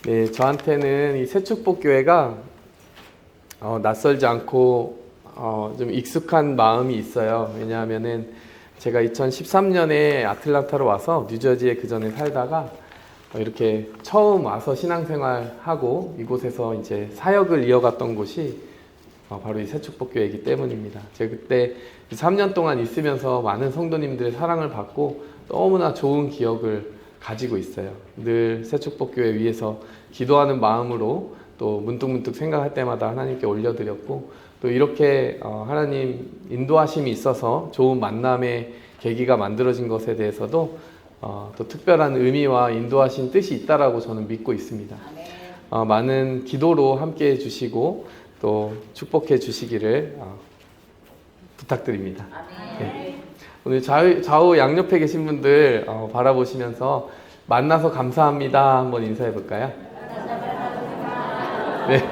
네, 저한테는 이 새축복교회가 낯설지 않고 좀 익숙한 마음이 있어요. 왜냐하면은 제가 2013년에 아틀란타로 와서 뉴저지에 그 전에 살다가 이렇게 처음 와서 신앙생활하고 이곳에서 이제 사역을 이어갔던 곳이 바로 이 새축복교회이기 때문입니다. 제가 그때 3년 동안 있으면서 많은 성도님들의 사랑을 받고 너무나 좋은 기억을 가지고 있어요. 늘 새축복교회 위해서 기도하는 마음으로 또 문득문득 생각할 때마다 하나님께 올려드렸고, 또 이렇게 하나님 인도하심이 있어서 좋은 만남의 계기가 만들어진 것에 대해서도 또 특별한 의미와 인도하신 뜻이 있다라고 저는 믿고 있습니다. 많은 기도로 함께 해주시고 또 축복해 주시기를 부탁드립니다. 네. 오늘 좌우 양옆에 계신 분들 바라보시면서 만나서 감사합니다 한번 인사해 볼까요? 네.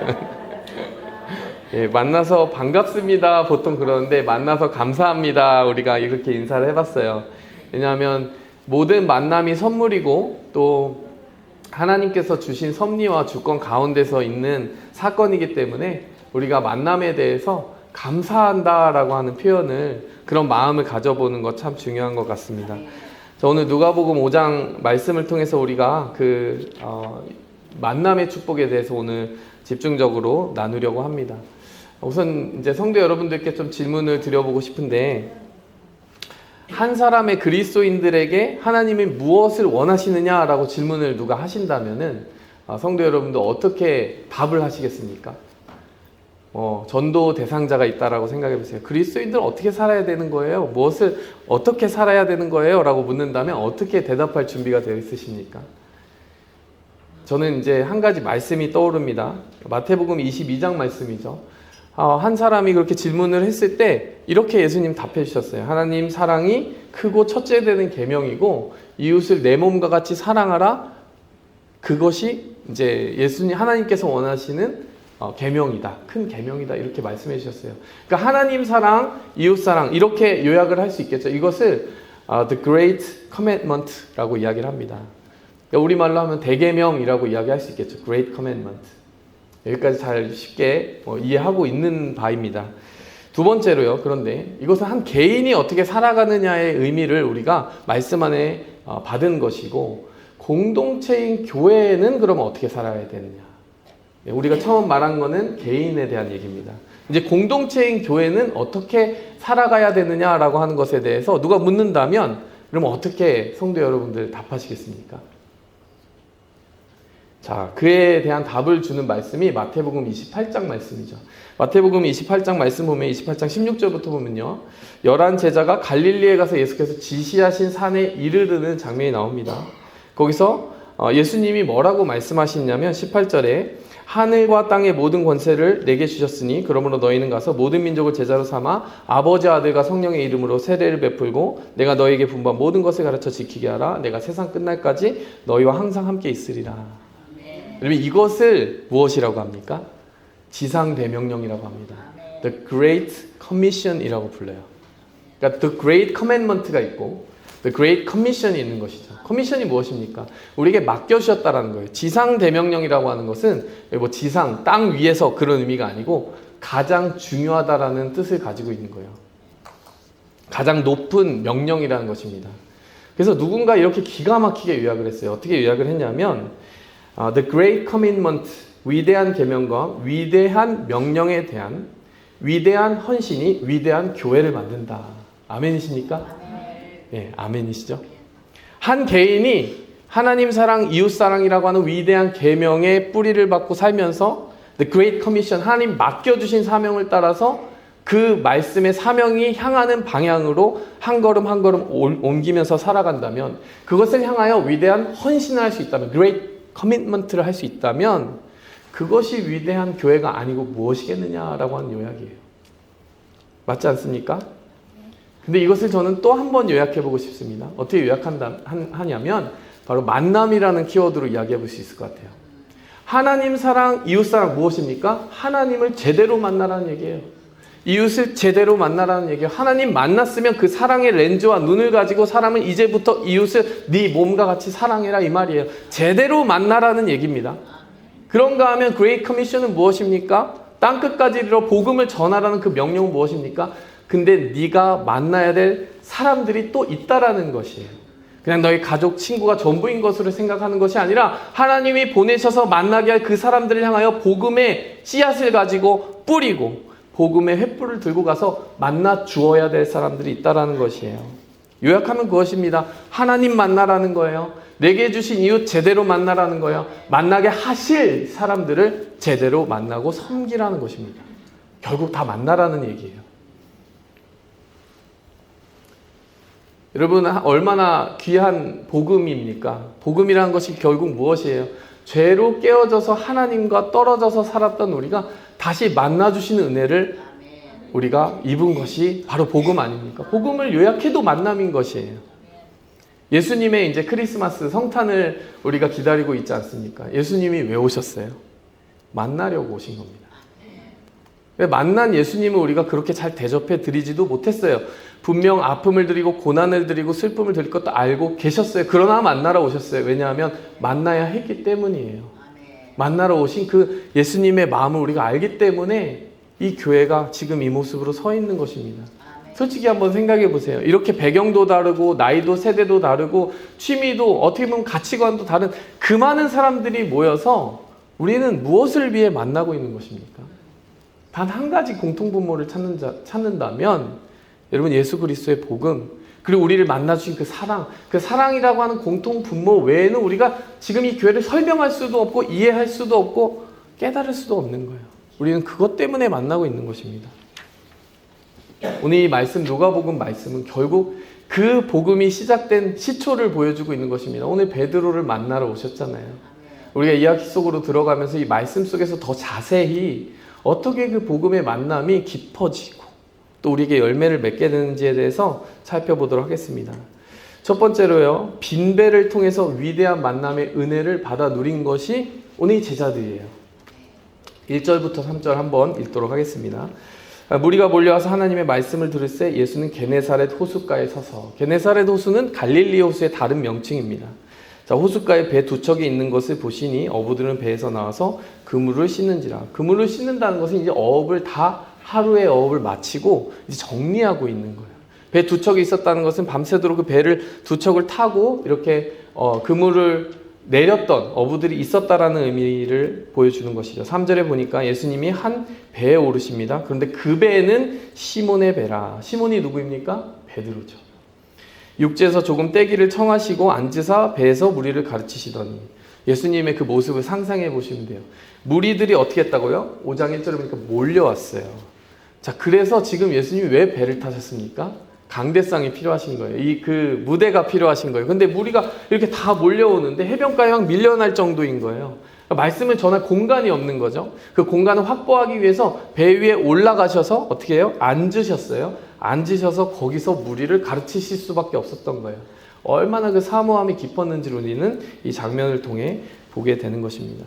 예, 만나서 반갑습니다 보통 그러는데 만나서 감사합니다 우리가 이렇게 인사를 해봤어요. 왜냐하면 모든 만남이 선물이고 또 하나님께서 주신 섭리와 주권 가운데서 있는 사건이기 때문에 우리가 만남에 대해서 감사한다라고 하는 표현을, 그런 마음을 가져보는 것 참 중요한 것 같습니다. 자, 오늘 누가복음 5장 말씀을 통해서 우리가 만남의 축복에 대해서 오늘 집중적으로 나누려고 합니다. 우선 이제 성도 여러분들께 좀 질문을 드려보고 싶은데, 한 사람의 그리스도인들에게 하나님이 무엇을 원하시느냐라고 질문을 누가 하신다면은 성도 여러분들 어떻게 답을 하시겠습니까? 전도 대상자가 있다라고 생각해 보세요. 그리스도인들 어떻게 살아야 되는 거예요? 무엇을 어떻게 살아야 되는 거예요? 라고 묻는다면 어떻게 대답할 준비가 되어 있으십니까? 저는 이제 한 가지 말씀이 떠오릅니다. 마태복음 22장 말씀이죠. 한 사람이 그렇게 질문을 했을 때 이렇게 예수님 답해 주셨어요. 하나님 사랑이 크고 첫째 되는 계명이고 이웃을 내 몸과 같이 사랑하라. 그것이 이제 하나님께서 원하시는 계명이다. 큰 계명이다. 이렇게 말씀해 주셨어요. 그러니까 하나님 사랑, 이웃 사랑 이렇게 요약을 할 수 있겠죠. 이것을 The Great Commandment라고 이야기를 합니다. 그러니까 우리말로 하면 대계명이라고 이야기할 수 있겠죠. Great Commandment. 여기까지 잘 쉽게 이해하고 있는 바입니다. 두 번째로요. 그런데 이것은 한 개인이 어떻게 살아가느냐의 의미를 우리가 말씀 안에 받은 것이고, 공동체인 교회는 그러면 어떻게 살아야 되느냐. 우리가 처음 말한 거는 개인에 대한 얘기입니다. 이제 공동체인 교회는 어떻게 살아가야 되느냐라고 하는 것에 대해서 누가 묻는다면 그러면 어떻게 성도 여러분들 답하시겠습니까? 자, 그에 대한 답을 주는 말씀이 마태복음 28장 말씀이죠. 마태복음 28장 말씀 보면 28장 16절부터 보면요. 11 제자가 갈릴리에 가서 예수께서 지시하신 산에 이르르는 장면이 나옵니다. 거기서 예수님이 뭐라고 말씀하시냐면 18절에 하늘과 땅의 모든 권세를 내게 주셨으니 그러므로 너희는 가서 모든 민족을 제자로 삼아 아버지 아들과 성령의 이름으로 세례를 베풀고 내가 너희에게 분부한 모든 것을 가르쳐 지키게 하라. 내가 세상 끝날까지 너희와 항상 함께 있으리라. 그러면 이것을 무엇이라고 합니까? 지상대명령이라고 합니다. The Great Commission이라고 불러요. 그러니까 The Great Commandment가 있고 The Great Commission이 있는 것이죠. 커미션이 무엇입니까? 우리에게 맡겨주셨다라는 거예요. 지상대명령이라고 하는 것은 지상, 땅 위에서 그런 의미가 아니고 가장 중요하다라는 뜻을 가지고 있는 거예요. 가장 높은 명령이라는 것입니다. 그래서 누군가 이렇게 기가 막히게 요약을 했어요. 어떻게 요약을 했냐면 The Great Commandment, 위대한 계명과 위대한 명령에 대한 위대한 헌신이 위대한 교회를 만든다. 아멘이십니까? 네, 아멘이시죠? 한 개인이 하나님 사랑, 이웃 사랑이라고 하는 위대한 계명의 뿌리를 받고 살면서 The Great Commission, 하나님 맡겨주신 사명을 따라서 그 말씀의 사명이 향하는 방향으로 한 걸음 한 걸음 옮기면서 살아간다면, 그것을 향하여 위대한 헌신을 할 수 있다면, Great Commitment를 할 수 있다면 그것이 위대한 교회가 아니고 무엇이겠느냐라고 하는 요약이에요. 맞지 않습니까? 근데 이것을 저는 또 한 번 요약해보고 싶습니다. 어떻게 요약하냐면 바로 만남이라는 키워드로 이야기해볼 수 있을 것 같아요. 하나님 사랑, 이웃 사랑 무엇입니까? 하나님을 제대로 만나라는 얘기예요. 이웃을 제대로 만나라는 얘기예요. 하나님 만났으면 그 사랑의 렌즈와 눈을 가지고 사람은 이제부터 이웃을 네 몸과 같이 사랑해라 이 말이에요. 제대로 만나라는 얘기입니다. 그런가 하면 그레이트 커미션은 무엇입니까? 땅끝까지 이르러 복음을 전하라는 그 명령은 무엇입니까? 근데 네가 만나야 될 사람들이 또 있다라는 것이에요. 그냥 너희 가족, 친구가 전부인 것으로 생각하는 것이 아니라 하나님이 보내셔서 만나게 할 그 사람들을 향하여 복음의 씨앗을 가지고 뿌리고 복음의 횃불을 들고 가서 만나 주어야 될 사람들이 있다라는 것이에요. 요약하면 그것입니다. 하나님 만나라는 거예요. 내게 주신 이웃 제대로 만나라는 거예요. 만나게 하실 사람들을 제대로 만나고 섬기라는 것입니다. 결국 다 만나라는 얘기예요. 여러분 얼마나 귀한 복음입니까? 복음이라는 것이 결국 무엇이에요? 죄로 깨어져서 하나님과 떨어져서 살았던 우리가 다시 만나주시는 은혜를 우리가 입은 것이 바로 복음 아닙니까? 복음을 요약해도 만남인 것이에요. 예수님의 이제 크리스마스 성탄을 우리가 기다리고 있지 않습니까? 예수님이 왜 오셨어요? 만나려고 오신 겁니다. 만난 예수님을 우리가 그렇게 잘 대접해 드리지도 못했어요. 분명 아픔을 드리고 고난을 드리고 슬픔을 드릴 것도 알고 계셨어요. 그러나 만나러 오셨어요. 왜냐하면 만나야 했기 때문이에요. 만나러 오신 그 예수님의 마음을 우리가 알기 때문에 이 교회가 지금 이 모습으로 서 있는 것입니다. 솔직히 한번 생각해 보세요. 이렇게 배경도 다르고 나이도 세대도 다르고 취미도 어떻게 보면 가치관도 다른 그 많은 사람들이 모여서 우리는 무엇을 위해 만나고 있는 것입니까? 단 한 가지 공통분모를 찾는다면 여러분 예수 그리스도의 복음 그리고 우리를 만나주신 그 사랑이라고 하는 공통분모 외에는 우리가 지금 이 교회를 설명할 수도 없고 이해할 수도 없고 깨달을 수도 없는 거예요. 우리는 그것 때문에 만나고 있는 것입니다. 오늘 이 말씀 누가복음 말씀은 결국 그 복음이 시작된 시초를 보여주고 있는 것입니다. 오늘 베드로를 만나러 오셨잖아요. 우리가 이야기 속으로 들어가면서 이 말씀 속에서 더 자세히 어떻게 그 복음의 만남이 깊어지고 또 우리에게 열매를 맺게 되는지에 대해서 살펴보도록 하겠습니다. 첫 번째로요. 빈배를 통해서 위대한 만남의 은혜를 받아 누린 것이 오늘 이 제자들이에요. 1절부터 3절 한번 읽도록 하겠습니다. 무리가 몰려와서 하나님의 말씀을 들을새 예수는 게네사렛 호숫가에 서서 게네사렛 호수는 갈릴리 호수의 다른 명칭입니다. 자, 호숫가에 배 두 척이 있는 것을 보시니 어부들은 배에서 나와서 그물을 씻는지라. 그물을 씻는다는 것은 이제 어업을 다 하루의 어업을 마치고 이제 정리하고 있는 거예요. 배 두 척이 있었다는 것은 밤새도록 그 배를 두 척을 타고 이렇게 그물을 내렸던 어부들이 있었다라는 의미를 보여주는 것이죠. 3절에 보니까 예수님이 한 배에 오르십니다. 그런데 그 배는 시몬의 배라. 시몬이 누구입니까? 베드로죠. 6절에서 조금 떼기를 청하시고 앉으사 배에서 무리를 가르치시더니 예수님의 그 모습을 상상해 보시면 돼요. 무리들이 어떻게 했다고요? 5장 1절에 보니까 몰려왔어요. 자, 그래서 지금 예수님이 왜 배를 타셨습니까? 강대상이 필요하신 거예요. 그 무대가 필요하신 거예요. 근데 무리가 이렇게 다 몰려오는데 해변가에 막 밀려날 정도인 거예요. 말씀을 전할 공간이 없는 거죠. 그 공간을 확보하기 위해서 배 위에 올라가셔서 어떻게 해요? 앉으셨어요. 앉으셔서 거기서 무리를 가르치실 수밖에 없었던 거예요. 얼마나 그 사모함이 깊었는지를 우리는 이 장면을 통해 보게 되는 것입니다.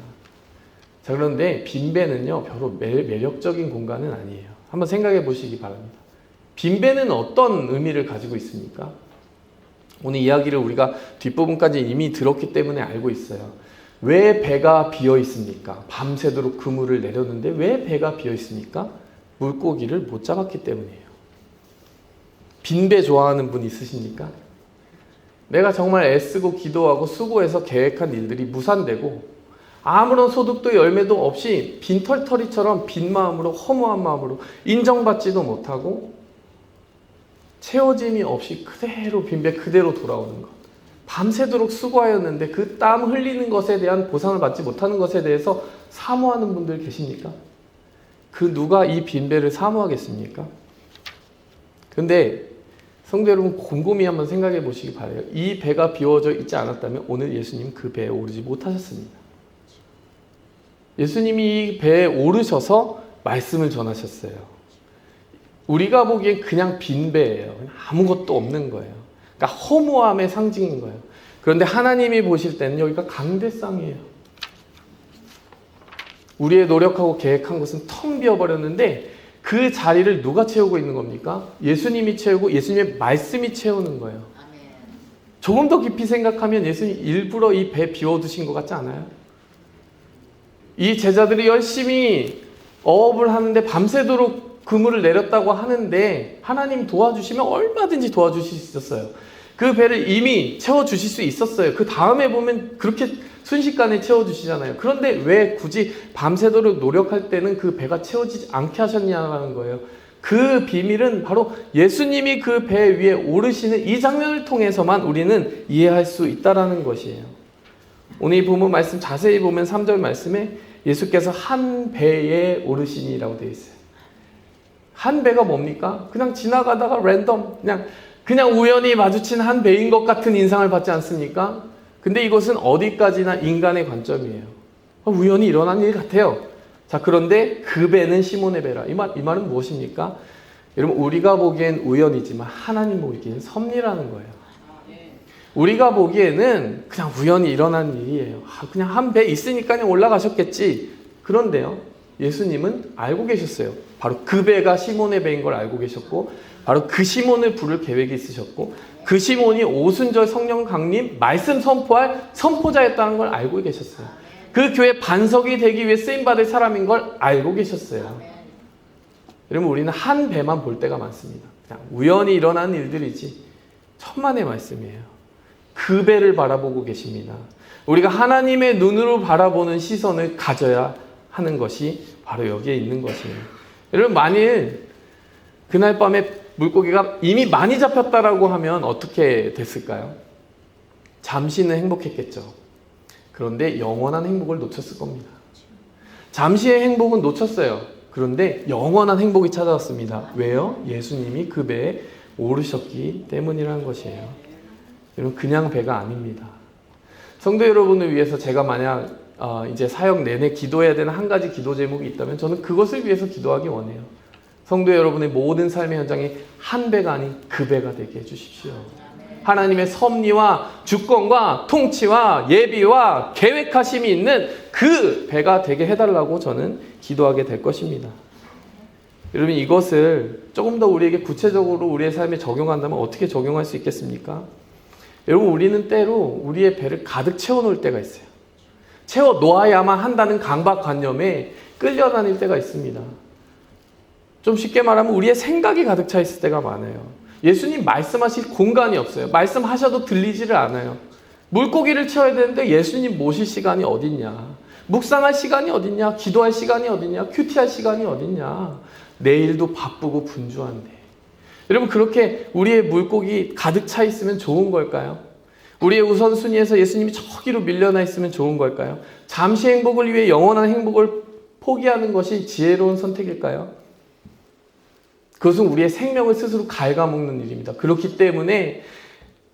자, 그런데 빈배는요, 별로 매력적인 공간은 아니에요. 한번 생각해 보시기 바랍니다. 빈배는 어떤 의미를 가지고 있습니까? 오늘 이야기를 우리가 뒷부분까지 이미 들었기 때문에 알고 있어요. 왜 배가 비어 있습니까? 밤새도록 그물을 내렸는데 왜 배가 비어 있습니까? 물고기를 못 잡았기 때문이에요. 빈배 좋아하는 분 있으십니까? 내가 정말 애쓰고 기도하고 수고해서 계획한 일들이 무산되고 아무런 소득도 열매도 없이 빈털터리처럼 빈 마음으로 허무한 마음으로 인정받지도 못하고 채워짐이 없이 그대로 빈배 그대로 돌아오는 것. 밤새도록 수고하였는데 그 땀 흘리는 것에 대한 보상을 받지 못하는 것에 대해서 사모하는 분들 계십니까? 그 누가 이 빈배를 사모하겠습니까? 근데 성도 여러분 곰곰이 한번 생각해 보시기 바라요. 이 배가 비워져 있지 않았다면 오늘 예수님 그 배에 오르지 못하셨습니다. 예수님이 이 배에 오르셔서 말씀을 전하셨어요. 우리가 보기엔 그냥 빈 배예요. 아무것도 없는 거예요. 그러니까 허무함의 상징인 거예요. 그런데 하나님이 보실 때는 여기가 강대상이에요. 우리의 노력하고 계획한 것은 텅 비어버렸는데 그 그 자리를 누가 채우고 있는 겁니까? 예수님이 채우고 예수님의 말씀이 채우는 거예요. 조금 더 깊이 생각하면 예수님 일부러 이 배 비워두신 것 같지 않아요? 이 제자들이 열심히 어업을 하는데 밤새도록 그물을 내렸다고 하는데 하나님 도와주시면 얼마든지 도와주실 수 있었어요. 그 배를 이미 채워주실 수 있었어요. 그 다음에 보면 그렇게 순식간에 채워주시잖아요. 그런데 왜 굳이 밤새도록 노력할 때는 그 배가 채워지지 않게 하셨냐는 거예요. 그 비밀은 바로 예수님이 그 배 위에 오르시는 이 장면을 통해서만 우리는 이해할 수 있다는 것이에요. 오늘 이 본문 말씀 자세히 보면 3절 말씀에 예수께서 한 배에 오르시니라고 되어 있어요. 한 배가 뭡니까? 그냥 지나가다가 랜덤 그냥 우연히 마주친 한 배인 것 같은 인상을 받지 않습니까? 근데 이것은 어디까지나 인간의 관점이에요. 우연히 일어난 일 같아요. 자, 그런데 그 배는 시몬의 배라. 이 말은 무엇입니까? 여러분, 우리가 보기엔 우연이지만 하나님 보기엔 섭리라는 거예요. 우리가 보기에는 그냥 우연히 일어난 일이에요. 그냥 한 배 있으니까 그냥 올라가셨겠지. 그런데요, 예수님은 알고 계셨어요. 바로 그 배가 시몬의 배인 걸 알고 계셨고, 바로 그 시몬을 부를 계획이 있으셨고, 그 시몬이 오순절 성령 강림 말씀 선포할 선포자였다는 걸 알고 계셨어요. 그 교회 반석이 되기 위해 쓰임받을 사람인 걸 알고 계셨어요. 여러분, 우리는 한 배만 볼 때가 많습니다. 그냥 우연히 일어난 일들이지 천만의 말씀이에요. 그 배를 바라보고 계십니다. 우리가 하나님의 눈으로 바라보는 시선을 가져야 하는 것이 바로 여기에 있는 것이에요. 여러분, 만일 그날 밤에 물고기가 이미 많이 잡혔다라고 하면 어떻게 됐을까요? 잠시는 행복했겠죠. 그런데 영원한 행복을 놓쳤을 겁니다. 잠시의 행복은 놓쳤어요. 그런데 영원한 행복이 찾아왔습니다. 왜요? 예수님이 그 배에 오르셨기 때문이라는 것이에요. 여러분, 그냥 배가 아닙니다. 성도 여러분을 위해서 제가 만약 이제 사역 내내 기도해야 되는 한 가지 기도 제목이 있다면 저는 그것을 위해서 기도하기 원해요. 성도 여러분의 모든 삶의 현장이 한 배가 아닌 그 배가 되게 해주십시오. 하나님의 섭리와 주권과 통치와 예비와 계획하심이 있는 그 배가 되게 해달라고 저는 기도하게 될 것입니다. 여러분, 이것을 조금 더 우리에게 구체적으로 우리의 삶에 적용한다면 어떻게 적용할 수 있겠습니까? 여러분, 우리는 때로 우리의 배를 가득 채워놓을 때가 있어요. 채워 놓아야만 한다는 강박관념에 끌려다닐 때가 있습니다. 좀 쉽게 말하면 우리의 생각이 가득 차 있을 때가 많아요. 예수님 말씀하실 공간이 없어요. 말씀하셔도 들리지를 않아요. 물고기를 채워야 되는데 예수님 모실 시간이 어딨냐? 묵상할 시간이 어딨냐? 기도할 시간이 어딨냐? 큐티할 시간이 어딨냐? 내일도 바쁘고 분주한데. 여러분, 그렇게 우리의 물고기 가득 차 있으면 좋은 걸까요? 우리의 우선순위에서 예수님이 저기로 밀려나 있으면 좋은 걸까요? 잠시 행복을 위해 영원한 행복을 포기하는 것이 지혜로운 선택일까요? 그것은 우리의 생명을 스스로 갉아먹는 일입니다. 그렇기 때문에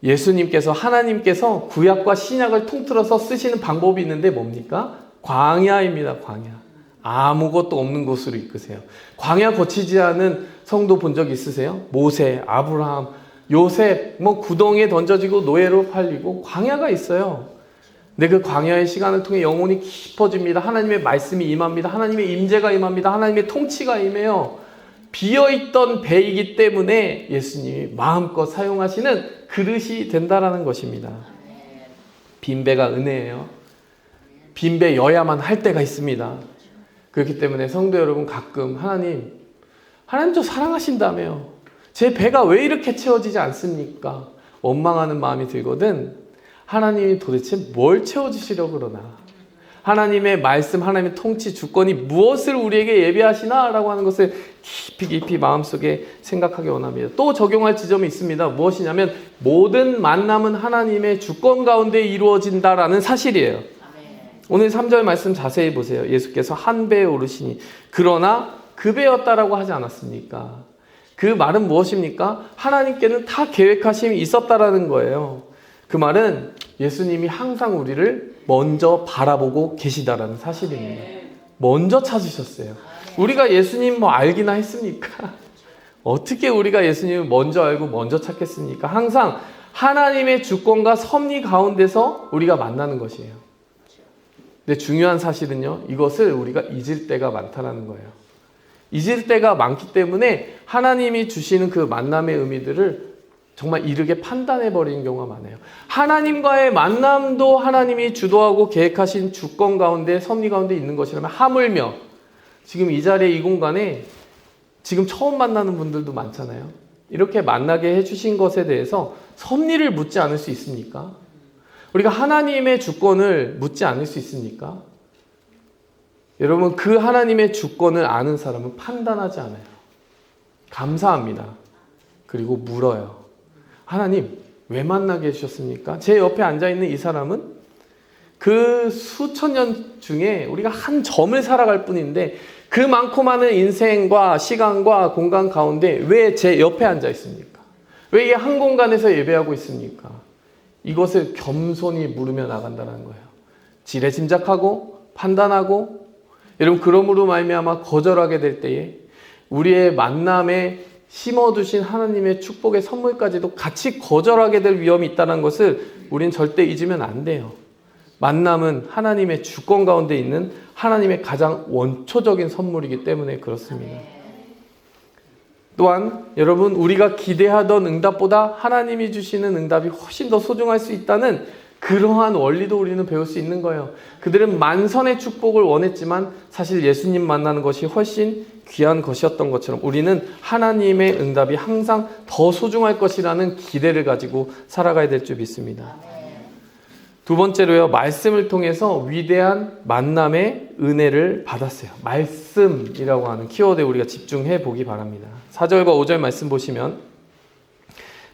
예수님께서, 하나님께서 구약과 신약을 통틀어서 쓰시는 방법이 있는데 뭡니까? 광야입니다. 광야. 아무것도 없는 곳으로 이끄세요. 광야 거치지 않은 성도 본 적 있으세요? 모세, 아브라함, 요셉, 구덩이에 던져지고 노예로 팔리고 광야가 있어요. 근데 그 광야의 시간을 통해 영혼이 깊어집니다. 하나님의 말씀이 임합니다. 하나님의 임재가 임합니다. 하나님의 통치가 임해요. 비어있던 배이기 때문에 예수님이 마음껏 사용하시는 그릇이 된다라는 것입니다. 빈 배가 은혜예요. 빈 배여야만 할 때가 있습니다. 그렇기 때문에 성도 여러분, 가끔 하나님 저 사랑하신다며요. 제 배가 왜 이렇게 채워지지 않습니까? 원망하는 마음이 들거든. 하나님이 도대체 뭘 채워주시려고 그러나? 하나님의 말씀, 하나님의 통치, 주권이 무엇을 우리에게 예비하시나? 라고 하는 것을 깊이 마음속에 생각하기 원합니다. 또 적용할 지점이 있습니다. 무엇이냐면 모든 만남은 하나님의 주권 가운데 이루어진다라는 사실이에요. 오늘 3절 말씀 자세히 보세요. 예수께서 한 배에 오르시니 그러나 그 배였다라고 하지 않았습니까? 그 말은 무엇입니까? 하나님께는 다 계획하심이 있었다라는 거예요. 그 말은 예수님이 항상 우리를 먼저 바라보고 계시다라는 사실입니다. 먼저 찾으셨어요. 우리가 예수님 알기나 했습니까? 어떻게 우리가 예수님을 먼저 알고 먼저 찾겠습니까? 항상 하나님의 주권과 섭리 가운데서 우리가 만나는 것이에요. 근데 중요한 사실은요, 이것을 우리가 잊을 때가 많다는 거예요. 잊을 때가 많기 때문에 하나님이 주시는 그 만남의 의미들을 정말 이르게 판단해버리는 경우가 많아요. 하나님과의 만남도 하나님이 주도하고 계획하신 주권 가운데, 섭리 가운데 있는 것이라면 하물며 지금 이 자리에, 이 공간에 지금 처음 만나는 분들도 많잖아요. 이렇게 만나게 해주신 것에 대해서 섭리를 묻지 않을 수 있습니까? 우리가 하나님의 주권을 묻지 않을 수 있습니까? 여러분, 그 하나님의 주권을 아는 사람은 판단하지 않아요. 감사합니다. 그리고 물어요. 하나님, 왜 만나게 해주셨습니까? 제 옆에 앉아있는 이 사람은 그 수천 년 중에 우리가 한 점을 살아갈 뿐인데 그 많고 많은 인생과 시간과 공간 가운데 왜 제 옆에 앉아 있습니까? 왜 이 한 공간에서 예배하고 있습니까? 이것을 겸손히 물으며 나간다는 거예요. 지레 짐작하고 판단하고, 여러분, 그러므로 말미암아 거절하게 될 때에 우리의 만남에 심어두신 하나님의 축복의 선물까지도 같이 거절하게 될 위험이 있다는 것을 우린 절대 잊으면 안 돼요. 만남은 하나님의 주권 가운데 있는 하나님의 가장 원초적인 선물이기 때문에 그렇습니다. 또한 여러분, 우리가 기대하던 응답보다 하나님이 주시는 응답이 훨씬 더 소중할 수 있다는 그러한 원리도 우리는 배울 수 있는 거예요. 그들은 만선의 축복을 원했지만 사실 예수님 만나는 것이 훨씬 귀한 것이었던 것처럼 우리는 하나님의 응답이 항상 더 소중할 것이라는 기대를 가지고 살아가야 될 줄 믿습니다. 두 번째로요, 말씀을 통해서 위대한 만남의 은혜를 받았어요. 말씀이라고 하는 키워드에 우리가 집중해 보기 바랍니다. 4절과 5절 말씀 보시면,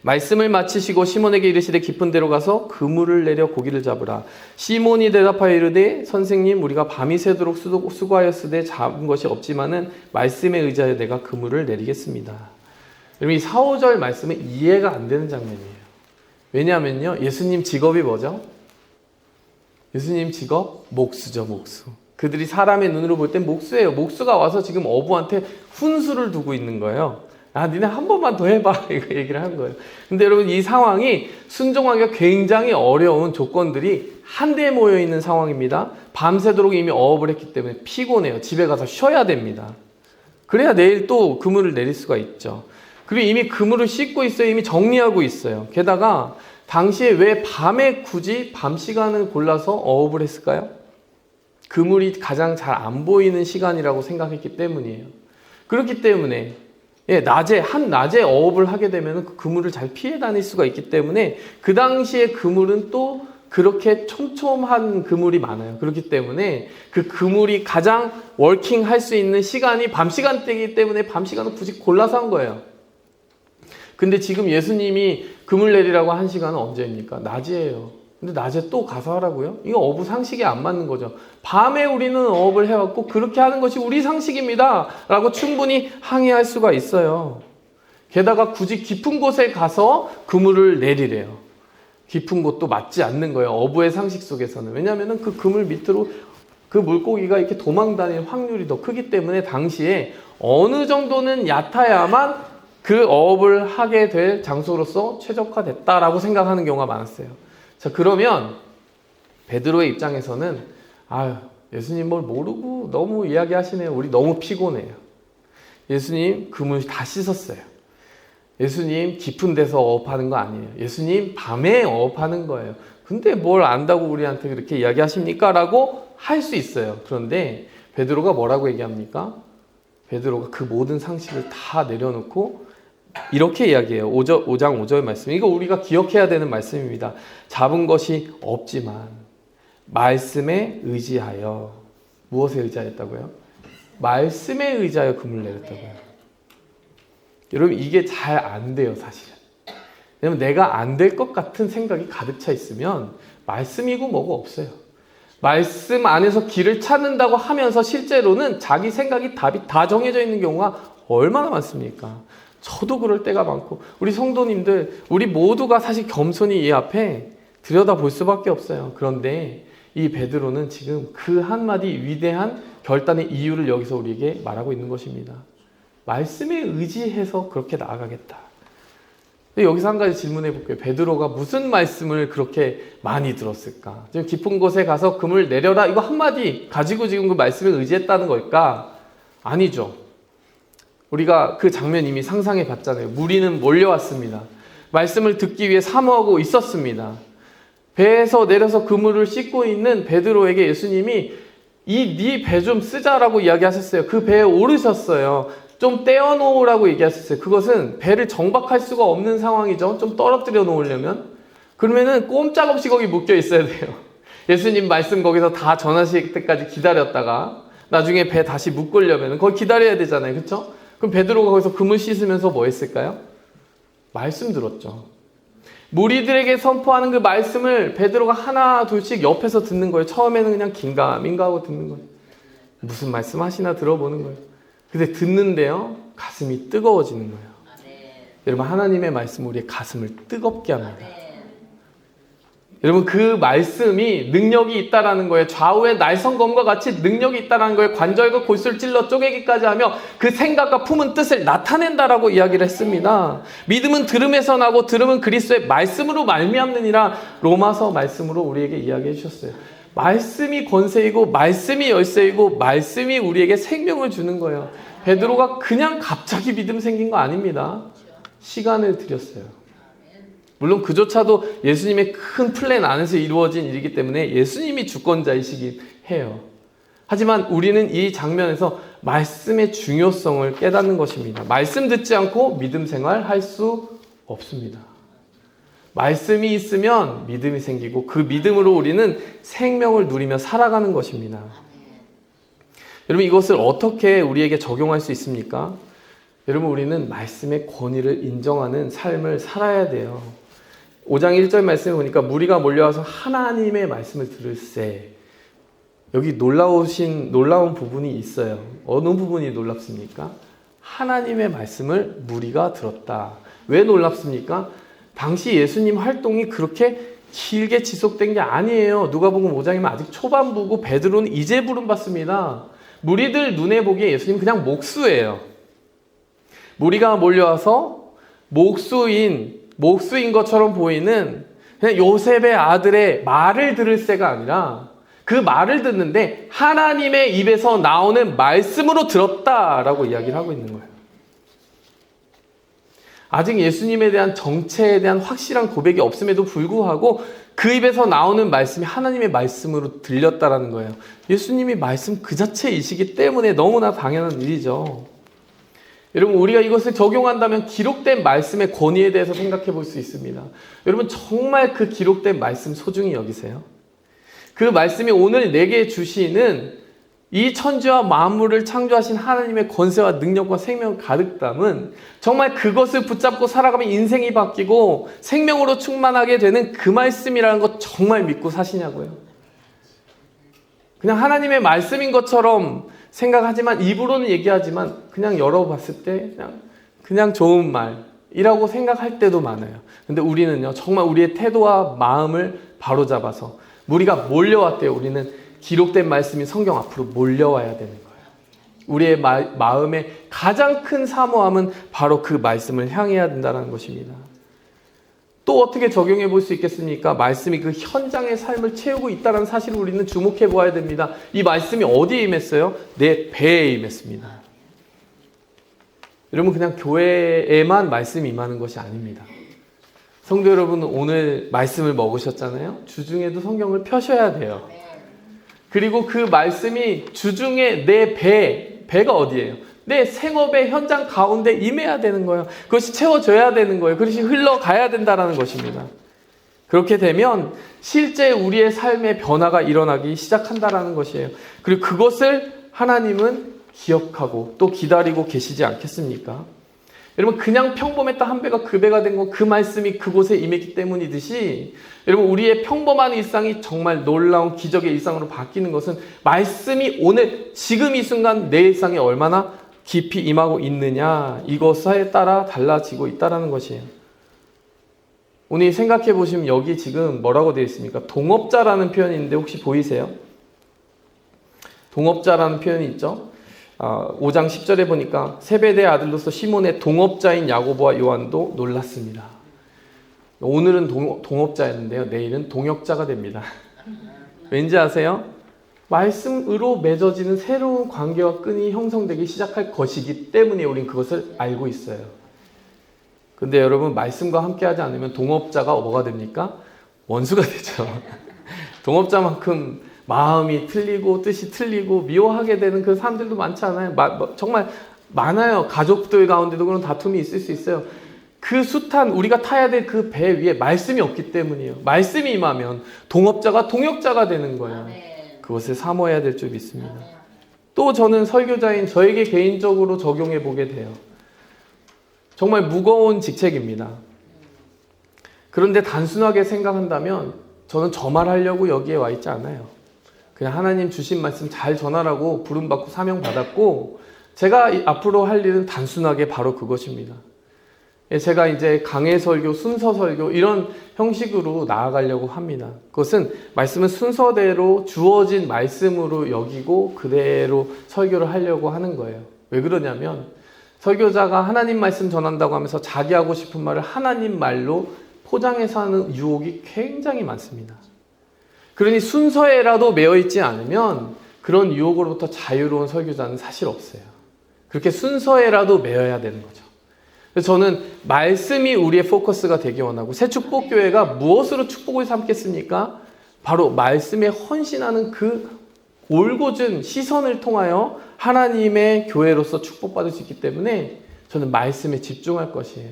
말씀을 마치시고 시몬에게 이르시되 깊은 데로 가서 그물을 내려 고기를 잡으라. 시몬이 대답하여 이르되 선생님, 우리가 밤이 새도록 수고하였으되 잡은 것이 없지만은 말씀에 의지하여 내가 그물을 내리겠습니다. 여러분, 이 4, 5절 말씀은 이해가 안 되는 장면이에요. 왜냐하면요, 예수님 직업이 뭐죠? 예수님 직업? 목수죠, 목수. 그들이 사람의 눈으로 볼 땐 목수예요. 목수가 와서 지금 어부한테 훈수를 두고 있는 거예요. 아, 니네 한 번만 더 해봐. 이거 얘기를 한 거예요. 근데 여러분, 이 상황이 순종하기가 굉장히 어려운 조건들이 한데 모여 있는 상황입니다. 밤새도록 이미 어업을 했기 때문에 피곤해요. 집에 가서 쉬어야 됩니다. 그래야 내일 또 그물을 내릴 수가 있죠. 그리고 이미 그물을 씻고 있어요. 이미 정리하고 있어요. 게다가 당시에 왜 밤에 굳이 밤 시간을 골라서 어업을 했을까요? 그물이 가장 잘 안 보이는 시간이라고 생각했기 때문이에요. 그렇기 때문에 한낮에 어업을 하게 되면 그 그물을 잘 피해 다닐 수가 있기 때문에 그 당시에 그물은 또 그렇게 촘촘한 그물이 많아요. 그렇기 때문에 그 그물이 가장 워킹할 수 있는 시간이 밤 시간대이기 때문에 밤 시간을 굳이 골라서 한 거예요. 근데 지금 예수님이 그물 내리라고 한 시간은 언제입니까? 낮이에요. 근데 낮에 또 가서 하라고요? 이거 어부 상식에 안 맞는 거죠. 밤에 우리는 어업을 해왔고 그렇게 하는 것이 우리 상식입니다 라고 충분히 항의할 수가 있어요. 게다가 굳이 깊은 곳에 가서 그물을 내리래요. 깊은 곳도 맞지 않는 거예요. 어부의 상식 속에서는. 왜냐하면 그 그물 밑으로 그 물고기가 이렇게 도망다닐 확률이 더 크기 때문에 당시에 어느 정도는 얕아야만 그 어업을 하게 될 장소로서 최적화됐다라고 생각하는 경우가 많았어요. 자, 그러면 베드로의 입장에서는 예수님 뭘 모르고 너무 이야기하시네요. 우리 너무 피곤해요. 예수님 그물 다 씻었어요. 예수님 깊은 데서 어업하는 거 아니에요. 예수님 밤에 어업하는 거예요. 근데 뭘 안다고 우리한테 그렇게 이야기하십니까? 라고 할 수 있어요. 그런데 베드로가 뭐라고 얘기합니까? 베드로가 그 모든 상식을 다 내려놓고 이렇게 이야기해요. 5장 5절 말씀. 이거 우리가 기억해야 되는 말씀입니다. 잡은 것이 없지만 말씀에 의지하여. 무엇에 의지하였다고요? 말씀에 의지하여 그물을 내렸다고요. 여러분, 이게 잘 안 돼요, 사실은. 왜냐면 내가 안 될 것 같은 생각이 가득 차 있으면 말씀이고 뭐고 없어요. 말씀 안에서 길을 찾는다고 하면서 실제로는 자기 생각이 답이 다 정해져 있는 경우가 얼마나 많습니까? 저도 그럴 때가 많고, 우리 성도님들, 우리 모두가 사실 겸손히 이 앞에 들여다볼 수밖에 없어요. 그런데 이 베드로는 지금 그 한마디 위대한 결단의 이유를 여기서 우리에게 말하고 있는 것입니다. 말씀에 의지해서 그렇게 나아가겠다. 근데 여기서 한 가지 질문해 볼게요. 베드로가 무슨 말씀을 그렇게 많이 들었을까? 지금 깊은 곳에 가서 그물 내려라, 이거 한마디 가지고 지금 그 말씀에 의지했다는 걸까? 아니죠. 우리가 그 장면 이미 상상해 봤잖아요. 무리는 몰려왔습니다. 말씀을 듣기 위해 사모하고 있었습니다. 배에서 내려서 그물을 씻고 있는 베드로에게 예수님이 네 배 좀 쓰자라고 이야기하셨어요. 그 배에 오르셨어요. 좀 떼어놓으라고 얘기하셨어요. 그것은 배를 정박할 수가 없는 상황이죠. 좀 떨어뜨려 놓으려면. 그러면은 꼼짝없이 거기 묶여 있어야 돼요. 예수님 말씀 거기서 다 전하실 때까지 기다렸다가 나중에 배 다시 묶으려면 거기 기다려야 되잖아요. 그렇죠? 그럼 베드로가 거기서 그물 씻으면서 뭐 했을까요? 말씀 들었죠. 무리들에게 선포하는 그 말씀을 베드로가 하나 둘씩 옆에서 듣는 거예요. 처음에는 그냥 긴가민가 하고 듣는 거예요. 무슨 말씀 하시나 들어보는 거예요. 근데 듣는데요, 가슴이 뜨거워지는 거예요. 여러분, 하나님의 말씀은 우리의 가슴을 뜨겁게 합니다. 여러분, 그 말씀이 능력이 있다라는 거예요. 좌우의 날성검과 같이 능력이 있다라는 거예요. 관절과 골수를 찔러 쪼개기까지 하며 그 생각과 품은 뜻을 나타낸다라고 이야기를 했습니다. 믿음은 들음에서 나고 들음은 그리스도의 말씀으로 말미암느니라 로마서 말씀으로 우리에게 이야기해 주셨어요. 말씀이 권세이고 말씀이 열쇠이고 말씀이 우리에게 생명을 주는 거예요. 베드로가 그냥 갑자기 믿음 생긴 거 아닙니다. 시간을 들였어요. 물론 그조차도 예수님의 큰 플랜 안에서 이루어진 일이기 때문에 예수님이 주권자이시긴 해요. 하지만 우리는 이 장면에서 말씀의 중요성을 깨닫는 것입니다. 말씀 듣지 않고 믿음 생활 할 수 없습니다. 말씀이 있으면 믿음이 생기고 그 믿음으로 우리는 생명을 누리며 살아가는 것입니다. 여러분, 이것을 어떻게 우리에게 적용할 수 있습니까? 여러분, 우리는 말씀의 권위를 인정하는 삶을 살아야 돼요. 5장 1절 말씀을 보니까 무리가 몰려와서 하나님의 말씀을 들을세. 여기 놀라운 부분이 있어요. 어느 부분이 놀랍습니까? 하나님의 말씀을 무리가 들었다. 왜 놀랍습니까? 당시 예수님 활동이 그렇게 길게 지속된 게 아니에요. 누가복음 5장이면 아직 초반부고 베드로는 이제 부름받습니다. 무리들 눈에 보기에 예수님 그냥 목수예요. 무리가 몰려와서 목수인 것처럼 보이는 그냥 요셉의 아들의 말을 들을 새가 아니라 그 말을 듣는데 하나님의 입에서 나오는 말씀으로 들었다라고 이야기를 하고 있는 거예요. 아직 예수님에 대한 정체에 대한 확실한 고백이 없음에도 불구하고 그 입에서 나오는 말씀이 하나님의 말씀으로 들렸다라는 거예요. 예수님이 말씀 그 자체이시기 때문에 너무나 당연한 일이죠. 여러분, 우리가 이것을 적용한다면 기록된 말씀의 권위에 대해서 생각해 볼 수 있습니다. 여러분, 정말 그 기록된 말씀 소중히 여기세요. 그 말씀이 오늘 내게 주시는 이 천지와 만물을 창조하신 하나님의 권세와 능력과 생명을 가득 담은 정말 그것을 붙잡고 살아가면 인생이 바뀌고 생명으로 충만하게 되는 그 말씀이라는 것 정말 믿고 사시냐고요. 그냥 하나님의 말씀인 것처럼 생각하지만 입으로는 얘기하지만 그냥 열어봤을 때 그냥 좋은 말이라고 생각할 때도 많아요. 근데 우리는요, 정말 우리의 태도와 마음을 바로잡아서 무리가 몰려왔대요. 우리는 기록된 말씀이 성경 앞으로 몰려와야 되는 거예요. 우리의 마음의 가장 큰 사모함은 바로 그 말씀을 향해야 된다는 것입니다. 또 어떻게 적용해 볼 수 있겠습니까? 말씀이 그 현장의 삶을 채우고 있다는 사실을 우리는 주목해 보아야 됩니다. 이 말씀이 어디에 임했어요? 내 배에 임했습니다. 여러분, 그냥 교회에만 말씀이 임하는 것이 아닙니다. 성도 여러분, 오늘 말씀을 먹으셨잖아요. 주중에도 성경을 펴셔야 돼요. 그리고 그 말씀이 주중에 내 배가 어디예요? 내 생업의 현장 가운데 임해야 되는 거예요. 그것이 채워져야 되는 거예요. 그것이 흘러가야 된다는 것입니다. 그렇게 되면 실제 우리의 삶의 변화가 일어나기 시작한다는 것이에요. 그리고 그것을 하나님은 기억하고 또 기다리고 계시지 않겠습니까? 여러분, 그냥 평범했다 한 배가 그 배가 된 건 그 말씀이 그곳에 임했기 때문이듯이 여러분, 우리의 평범한 일상이 정말 놀라운 기적의 일상으로 바뀌는 것은 말씀이 오늘 지금 이 순간 내 일상에 얼마나 깊이 임하고 있느냐, 이것에 따라 달라지고 있다는 것이에요. 오늘 생각해 보시면 여기 지금 뭐라고 되어 있습니까? 동업자라는 표현이 있는데 혹시 보이세요? 동업자라는 표현이 있죠. 5장 10절에 보니까 세베대의 아들로서 시몬의 동업자인 야고보와 요한도 놀랐습니다. 오늘은 동업자였는데요, 내일은 동역자가 됩니다. 왠지 아세요? 말씀으로 맺어지는 새로운 관계와 끈이 형성되기 시작할 것이기 때문에 우린 그것을 알고 있어요. 근데 여러분, 말씀과 함께 하지 않으면 동업자가 뭐가 됩니까? 원수가 되죠. 동업자만큼 마음이 틀리고 뜻이 틀리고 미워하게 되는 그 사람들도 많지 않아요? 정말 많아요. 가족들 가운데도 그런 다툼이 있을 수 있어요. 그 숱한 우리가 타야 될 그 배 위에 말씀이 없기 때문이에요. 말씀이 임하면 동업자가 동역자가 되는 거예요. 그것을 사모해야 될 줄 믿습니다. 또 저는 설교자인 저에게 개인적으로 적용해 보게 돼요. 정말 무거운 직책입니다. 그런데 단순하게 생각한다면 저는 저 말하려고 여기에 와 있지 않아요. 그냥 하나님 주신 말씀 잘 전하라고 부름받고 사명받았고, 제가 앞으로 할 일은 단순하게 바로 그것입니다. 제가 이제 강해 설교, 순서 설교 이런 형식으로 나아가려고 합니다. 그것은 말씀은 순서대로 주어진 말씀으로 여기고 그대로 설교를 하려고 하는 거예요. 왜 그러냐면 설교자가 하나님 말씀 전한다고 하면서 자기 하고 싶은 말을 하나님 말로 포장해서 하는 유혹이 굉장히 많습니다. 그러니 순서에라도 매여있지 않으면 그런 유혹으로부터 자유로운 설교자는 사실 없어요. 그렇게 순서에라도 매여야 되는 거죠. 그래서 저는 말씀이 우리의 포커스가 되기 원하고, 새축복교회가 무엇으로 축복을 삼겠습니까? 바로 말씀에 헌신하는 그 올곧은 시선을 통하여 하나님의 교회로서 축복받을 수 있기 때문에 저는 말씀에 집중할 것이에요.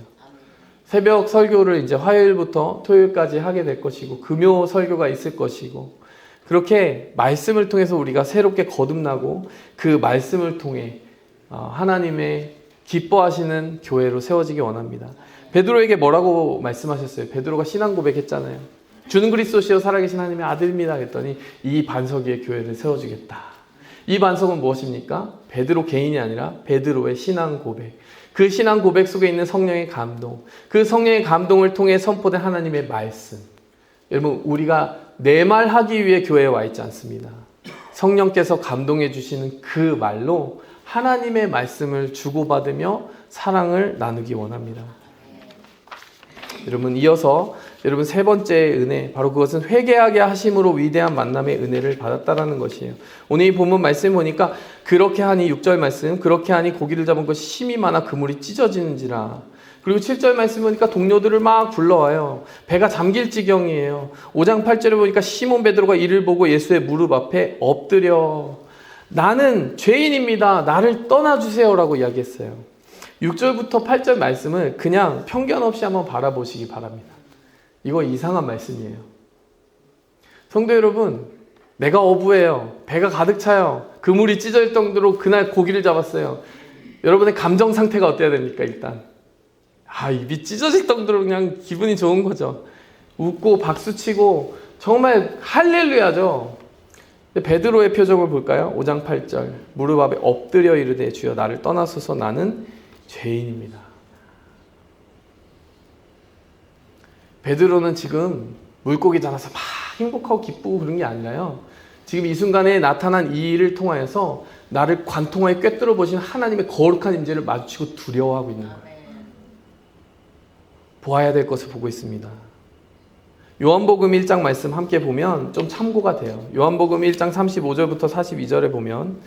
새벽 설교를 이제 화요일부터 토요일까지 하게 될 것이고, 금요 설교가 있을 것이고, 그렇게 말씀을 통해서 우리가 새롭게 거듭나고 그 말씀을 통해 하나님의 기뻐하시는 교회로 세워지기 원합니다. 베드로에게 뭐라고 말씀하셨어요? 베드로가 신앙 고백했잖아요. 주는 그리스도시요 살아계신 하나님의 아들입니다 했더니 이 반석 위에 교회를 세워주겠다. 이 반석은 무엇입니까? 베드로 개인이 아니라 베드로의 신앙 고백. 그 신앙 고백 속에 있는 성령의 감동, 그 성령의 감동을 통해 선포된 하나님의 말씀. 여러분, 우리가 내 말 하기 위해 교회에 와 있지 않습니다. 성령께서 감동해 주시는 그 말로 하나님의 말씀을 주고받으며 사랑을 나누기 원합니다. 여러분, 이어서 여러분 세 번째 은혜, 바로 그것은 회개하게 하심으로 위대한 만남의 은혜를 받았다라는 것이에요. 오늘 이 본문 말씀 보니까 그렇게 하니, 6절 말씀, 그렇게 하니 고기를 잡은 것이 힘이 많아 그물이 찢어지는지라. 그리고 7절 말씀 보니까 동료들을 막 불러와요. 배가 잠길 지경이에요. 5장 8절에 보니까 시몬 베드로가 이를 보고 예수의 무릎 앞에 엎드려 나는 죄인입니다. 나를 떠나주세요라고 이야기했어요. 6절부터 8절 말씀을 그냥 편견 없이 한번 바라보시기 바랍니다. 이거 이상한 말씀이에요. 성도 여러분, 내가 어부예요. 배가 가득 차요. 그물이 찢어질 정도로 그날 고기를 잡았어요. 여러분의 감정 상태가 어때야 됩니까? 일단 입이 찢어질 정도로 그냥 기분이 좋은 거죠. 웃고 박수치고 정말 할렐루야죠. 베드로의 표정을 볼까요? 5장 8절, 무릎 앞에 엎드려 이르되 주여 나를 떠나소서 나는 죄인입니다. 베드로는 지금 물고기 잡아서 막 행복하고 기쁘고 그런 게 아니라요, 지금 이 순간에 나타난 이 일을 통하여서 나를 관통하에 꿰뚫어 보신 하나님의 거룩한 임재를 마주치고 두려워하고 있는 거예요. 보아야 될 것을 보고 있습니다. 요한복음 1장 말씀 함께 보면 좀 참고가 돼요. 요한복음 1장 35절부터 42절에 보면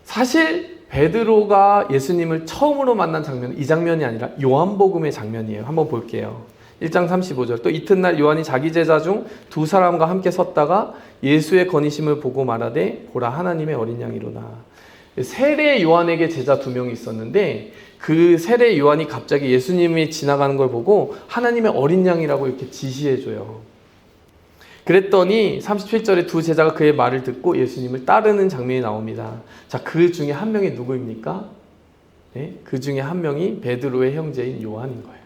사실 베드로가 예수님을 처음으로 만난 장면은 이 장면이 아니라 요한복음의 장면이에요. 한번 볼게요. 1장 35절. 또 이튿날 요한이 자기 제자 중 두 사람과 함께 섰다가 예수의 건의심을 보고 말하되 보라 하나님의 어린 양이로다. 세례 요한에게 제자 두 명이 있었는데 그 세례 요한이 갑자기 예수님이 지나가는 걸 보고 하나님의 어린 양이라고 이렇게 지시해줘요. 그랬더니 37절에 두 제자가 그의 말을 듣고 예수님을 따르는 장면이 나옵니다. 자, 그 중에 한 명이 누구입니까? 네? 그 중에 한 명이 베드로의 형제인 요한인 거예요.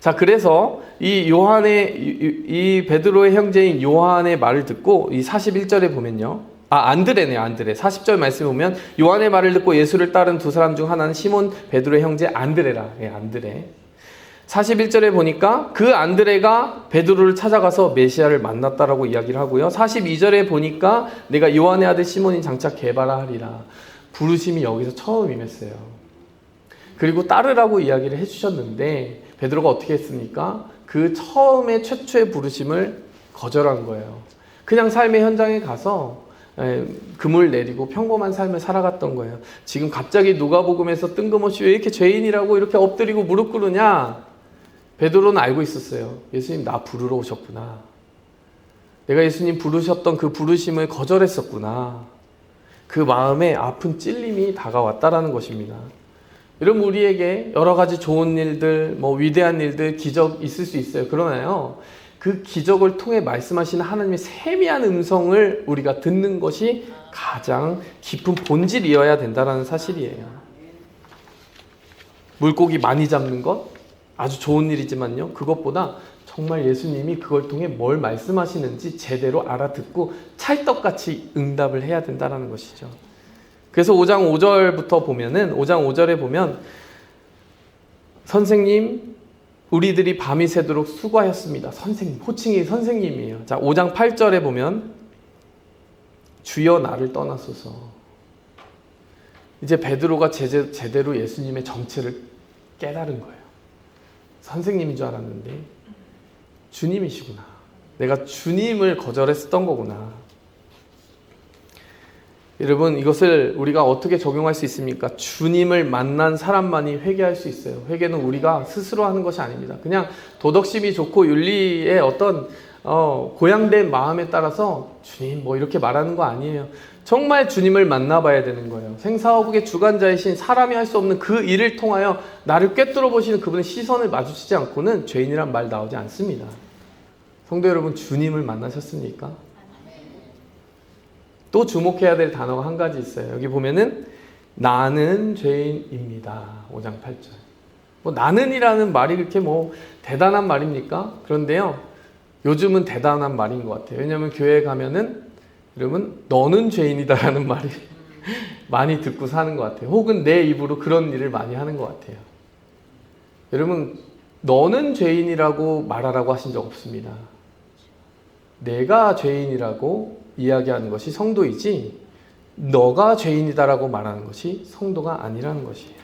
자, 그래서 이 베드로의 형제인 요한의 말을 듣고 이 41절에 보면요. 안드레네요, 안드레. 40절 말씀 보면 요한의 말을 듣고 예수를 따른 두 사람 중 하나는 시몬 베드로의 형제 안드레라. 예, 안드레. 41절에 보니까 그 안드레가 베드로를 찾아가서 메시아를 만났다라고 이야기를 하고요. 42절에 보니까 내가 요한의 아들 시몬인 장차 게바라 하리라. 부르심이 여기서 처음 임했어요. 그리고 따르라고 이야기를 해주셨는데 베드로가 어떻게 했습니까? 그 처음에 최초의 부르심을 거절한 거예요. 그냥 삶의 현장에 가서 금을 내리고 평범한 삶을 살아갔던 거예요. 지금 갑자기 누가복음에서 뜬금없이 왜 이렇게 죄인이라고 이렇게 엎드리고 무릎 꿇으냐? 베드로는 알고 있었어요. 예수님 나 부르러 오셨구나. 내가 예수님 부르셨던 그 부르심을 거절했었구나. 그 마음에 아픈 찔림이 다가왔다라는 것입니다. 여러분, 우리에게 여러 가지 좋은 일들, 위대한 일들, 기적 있을 수 있어요. 그러나요, 그 기적을 통해 말씀하시는 하나님의 세미한 음성을 우리가 듣는 것이 가장 깊은 본질이어야 된다는 사실이에요. 물고기 많이 잡는 것 아주 좋은 일이지만요, 그것보다 정말 예수님이 그걸 통해 뭘 말씀하시는지 제대로 알아듣고 찰떡같이 응답을 해야 된다는 것이죠. 그래서 5장 5절부터 보면은, 5장 5절에 보면, 선생님, 우리들이 밤이 새도록 수고하였습니다. 선생님, 호칭이 선생님이에요. 자, 5장 8절에 보면, 주여 나를 떠나소서. 이제 베드로가 제대로 예수님의 정체를 깨달은 거예요. 선생님인 줄 알았는데 주님이시구나. 내가 주님을 거절했었던 거구나. 여러분, 이것을 우리가 어떻게 적용할 수 있습니까? 주님을 만난 사람만이 회개할 수 있어요. 회개는 우리가 스스로 하는 것이 아닙니다. 그냥 도덕심이 좋고 윤리의 어떤 고양된 마음에 따라서 주님 이렇게 말하는 거 아니에요. 정말 주님을 만나봐야 되는 거예요. 생사화복의 주관자이신 사람이 할 수 없는 그 일을 통하여 나를 꿰뚫어 보시는 그분의 시선을 마주치지 않고는 죄인이란 말 나오지 않습니다. 성도 여러분, 주님을 만나셨습니까? 또 주목해야 될 단어가 한 가지 있어요. 여기 보면은 나는 죄인입니다. 5장 8절. 나는이라는 말이 그렇게 대단한 말입니까? 그런데요, 요즘은 대단한 말인 것 같아요. 왜냐하면 교회에 가면은 여러분, 너는 죄인이다라는 말이 많이 듣고 사는 것 같아요. 혹은 내 입으로 그런 일을 많이 하는 것 같아요. 여러분, 너는 죄인이라고 말하라고 하신 적 없습니다. 내가 죄인이라고 이야기하는 것이 성도이지, 너가 죄인이다라고 말하는 것이 성도가 아니라는 것이에요.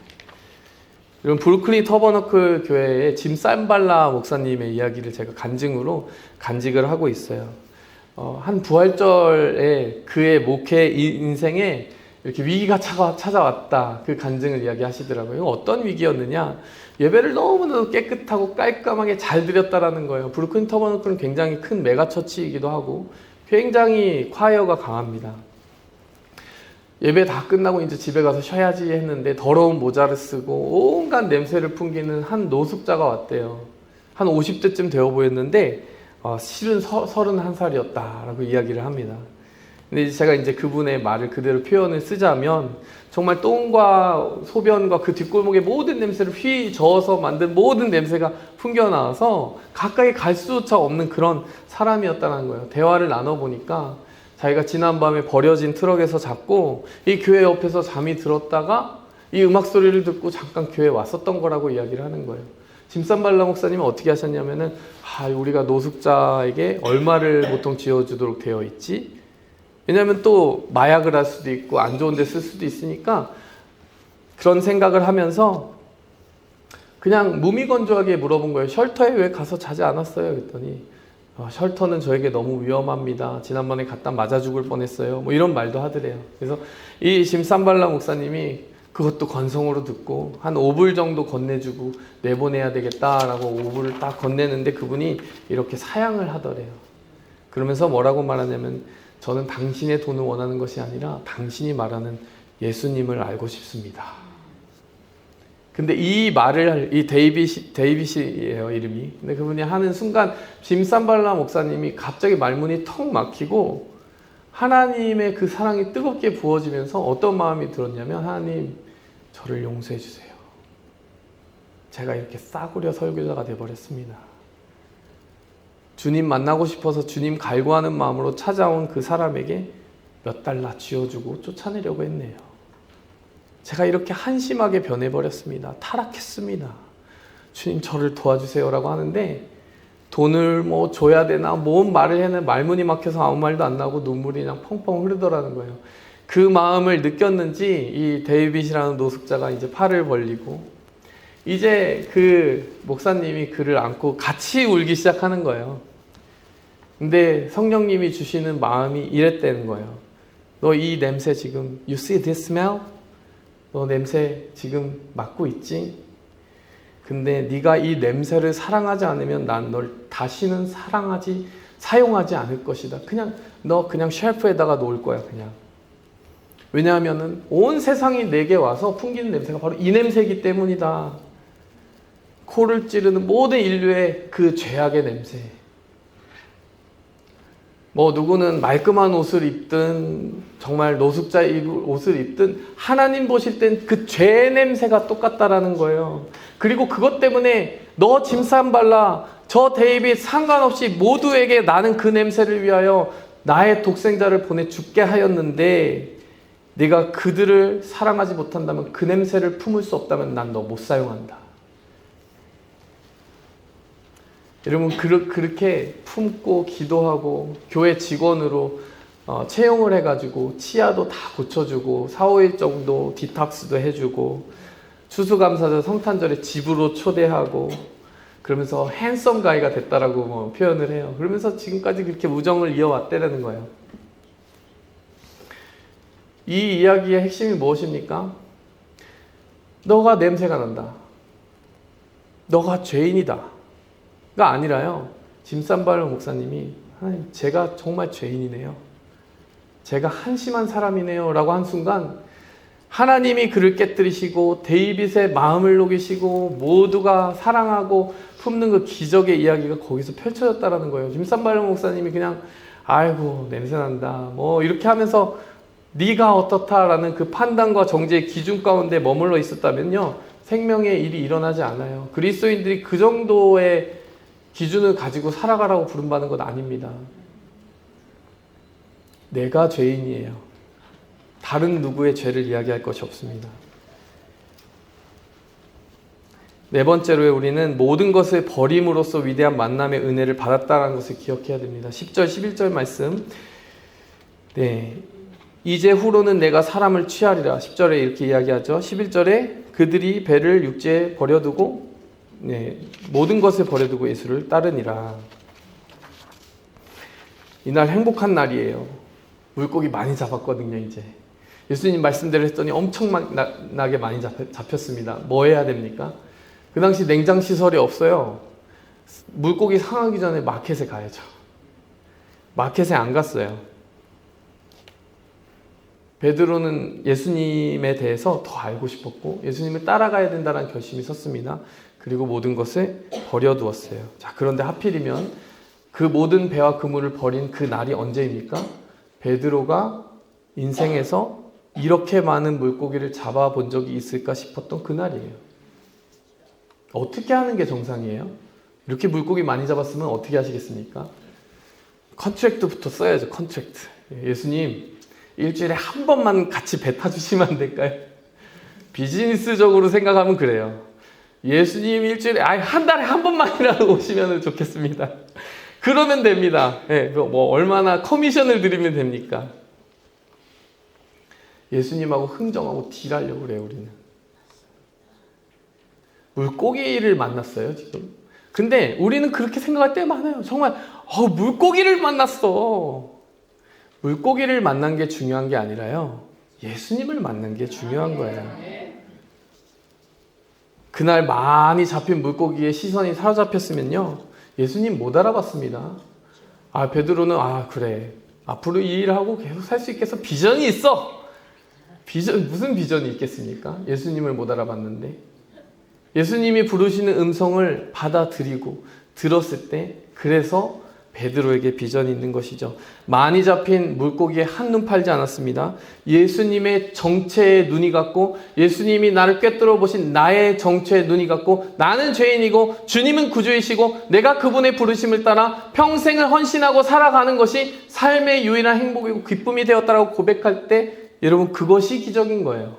여러분, 브루클린 터버너클 교회의 짐 산발라 목사님의 이야기를 제가 간직을 하고 있어요. 한 부활절에 그의 목회 인생에 이렇게 위기가 찾아왔다, 그 간증을 이야기하시더라고요. 어떤 위기였느냐? 예배를 너무나도 깨끗하고 깔끔하게 잘 드렸다라는 거예요. 브루클린 터버너클은 굉장히 큰 메가처치이기도 하고 굉장히 콰이어가 강합니다. 예배 다 끝나고 이제 집에 가서 쉬어야지 했는데 더러운 모자를 쓰고 온갖 냄새를 풍기는 한 노숙자가 왔대요. 한 50대쯤 되어 보였는데 실은 31살이었다라고 이야기를 합니다. 근데 제가 이제 그분의 말을 그대로 표현을 쓰자면, 정말 똥과 소변과 그 뒷골목의 모든 냄새를 휘저어서 만든 모든 냄새가 풍겨나와서 가까이 갈 수조차 없는 그런 사람이었다는 거예요. 대화를 나눠보니까 자기가 지난밤에 버려진 트럭에서 잤고 이 교회 옆에서 잠이 들었다가 이 음악 소리를 듣고 잠깐 교회에 왔었던 거라고 이야기를 하는 거예요. 짐산발라 목사님은 어떻게 하셨냐면은, 우리가 노숙자에게 얼마를 보통 지어주도록 되어 있지? 왜냐하면 또 마약을 할 수도 있고 안 좋은 데 쓸 수도 있으니까 그런 생각을 하면서 그냥 무미건조하게 물어본 거예요. 쉘터에 왜 가서 자지 않았어요? 그랬더니 쉘터는 저에게 너무 위험합니다. 지난번에 갖다 맞아 죽을 뻔했어요. 이런 말도 하더래요. 그래서 이 짐산발라 목사님이 그것도 건성으로 듣고 한 5불 정도 건네주고 내보내야 되겠다라고 5불을 딱 건네는데 그분이 이렇게 사양을 하더래요. 그러면서 뭐라고 말하냐면, 저는 당신의 돈을 원하는 것이 아니라 당신이 말하는 예수님을 알고 싶습니다. 근데 이 말을, 이 데이빗이에요, 이름이. 근데 그분이 하는 순간 짐산발라 목사님이 갑자기 말문이 턱 막히고 하나님의 그 사랑이 뜨겁게 부어지면서 어떤 마음이 들었냐면, 하나님, 저를 용서해 주세요. 제가 이렇게 싸구려 설교자가 돼버렸습니다. 주님 만나고 싶어서 주님 갈구하는 마음으로 찾아온 그 사람에게 몇 달러 쥐어주고 쫓아내려고 했네요. 제가 이렇게 한심하게 변해버렸습니다. 타락했습니다. 주님, 저를 도와주세요라고 하는데, 돈을 줘야 되나 뭔 말을 해는 말문이 막혀서 아무 말도 안 나고 눈물이 그냥 펑펑 흐르더라는 거예요. 그 마음을 느꼈는지 이 데이빗이라는 노숙자가 이제 팔을 벌리고 이제 그 목사님이 그를 안고 같이 울기 시작하는 거예요. 근데 성령님이 주시는 마음이 이랬다는 거예요. 너 이 냄새 지금 You see this smell? 너 냄새 지금 맡고 있지? 근데 네가 이 냄새를 사랑하지 않으면 난 널 다시는 사용하지 않을 것이다. 너 그냥 쉘프에다가 놓을 거야, 그냥. 왜냐하면은 온 세상이 내게 와서 풍기는 냄새가 바로 이 냄새이기 때문이다. 코를 찌르는 모든 인류의 그 죄악의 냄새. 누구는 말끔한 옷을 입든 정말 노숙자 옷을 입든 하나님 보실 땐 그 죄의 냄새가 똑같다라는 거예요. 그리고 그것 때문에 너 짐산발라, 저 데이빗 상관없이 모두에게 나는 그 냄새를 위하여 나의 독생자를 보내 죽게 하였는데 네가 그들을 사랑하지 못한다면, 그 냄새를 품을 수 없다면 난 너 못 사용한다. 여러분, 그렇게 품고 기도하고 교회 직원으로 채용을 해가지고 치아도 다 고쳐주고 4, 5일 정도 디톡스도 해주고 추수감사절 성탄절에 집으로 초대하고 그러면서 핸섬 가이가 됐다라고 표현을 해요. 그러면서 지금까지 그렇게 우정을 이어왔다라는 거예요. 이 이야기의 핵심이 무엇입니까? 너가 냄새가 난다. 너가 죄인이다. 가 아니라요. 짐산발로 목사님이 하나님, 제가 정말 죄인이네요. 제가 한심한 사람이네요. 라고 한 순간 하나님이 그를 깨뜨리시고 데이빗의 마음을 녹이시고 모두가 사랑하고 품는 그 기적의 이야기가 거기서 펼쳐졌다라는 거예요. 짐산발로 목사님이 그냥 아이고 냄새난다 이렇게 하면서 네가 어떻다라는 그 판단과 정죄의 기준 가운데 머물러 있었다면요, 생명의 일이 일어나지 않아요. 그리스도인들이 그 정도의 기준을 가지고 살아가라고 부름받는 건 아닙니다. 내가 죄인이에요. 다른 누구의 죄를 이야기할 것이 없습니다. 네 번째로 우리는 모든 것을 버림으로써 위대한 만남의 은혜를 받았다는 것을 기억해야 됩니다. 10절 11절 말씀. 이제 후로는 내가 사람을 취하리라. 10절에 이렇게 이야기하죠. 11절에 그들이 배를 육지에 버려두고 모든 것을 버려두고 예수를 따르니라. 이날 행복한 날이에요. 물고기 많이 잡았거든요. 이제 예수님 말씀대로 했더니 엄청나게 많이 잡혔습니다. 뭐 해야 됩니까? 그 당시 냉장시설이 없어요. 물고기 상하기 전에 마켓에 가야죠. 마켓에 안 갔어요. 베드로는 예수님에 대해서 더 알고 싶었고 예수님을 따라가야 된다는 결심이 섰습니다. 그리고 모든 것을 버려두었어요. 자, 그런데 하필이면 그 모든 배와 그물을 버린 그 날이 언제입니까? 베드로가 인생에서 이렇게 많은 물고기를 잡아본 적이 있을까 싶었던 그날이에요. 어떻게 하는 게 정상이에요? 이렇게 물고기 많이 잡았으면 어떻게 하시겠습니까? 컨트랙트부터 써야죠. 컨트랙트. 예수님, 일주일에 한 번만 같이 배 타주시면 안 될까요? 비즈니스적으로 생각하면 그래요. 예수님 일주일에 한 달에 한 번만이라도 오시면 좋겠습니다. 그러면 됩니다. 얼마나 커미션을 드리면 됩니까? 예수님하고 흥정하고 딜하려고 그래요. 우리는 물고기를 만났어요 지금. 근데 우리는 그렇게 생각할 때 많아요. 정말 물고기를 만났어. 물고기를 만난 게 중요한 게 아니라요, 예수님을 만난 게 중요한 거예요. 그날 많이 잡힌 물고기의 시선이 사로잡혔으면요, 예수님 못 알아봤습니다. 베드로는 그래, 앞으로 이 일을 하고 계속 살 수 있겠어. 비전이 있어. 무슨 비전이 있겠습니까? 예수님을 못 알아봤는데. 예수님이 부르시는 음성을 받아들이고 들었을 때, 그래서 베드로에게 비전이 있는 것이죠. 많이 잡힌 물고기에 한눈 팔지 않았습니다. 예수님의 정체에 눈이 갔고, 예수님이 나를 꿰뚫어 보신 나의 정체에 눈이 갔고, 나는 죄인이고 주님은 구주이시고 내가 그분의 부르심을 따라 평생을 헌신하고 살아가는 것이 삶의 유일한 행복이고 기쁨이 되었다라고 고백할 때, 여러분, 그것이 기적인 거예요.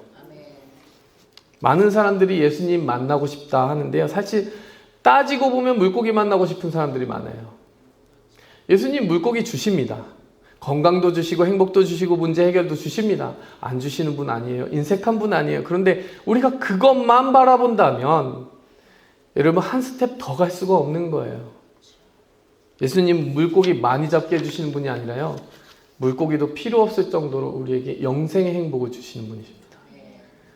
많은 사람들이 예수님 만나고 싶다 하는데요, 사실 따지고 보면 물고기 만나고 싶은 사람들이 많아요. 예수님 물고기 주십니다. 건강도 주시고 행복도 주시고 문제 해결도 주십니다. 안 주시는 분 아니에요. 인색한 분 아니에요. 그런데 우리가 그것만 바라본다면 여러분, 한 스텝 더 갈 수가 없는 거예요. 예수님 물고기 많이 잡게 해주시는 분이 아니라요, 물고기도 필요 없을 정도로 우리에게 영생의 행복을 주시는 분이십니다.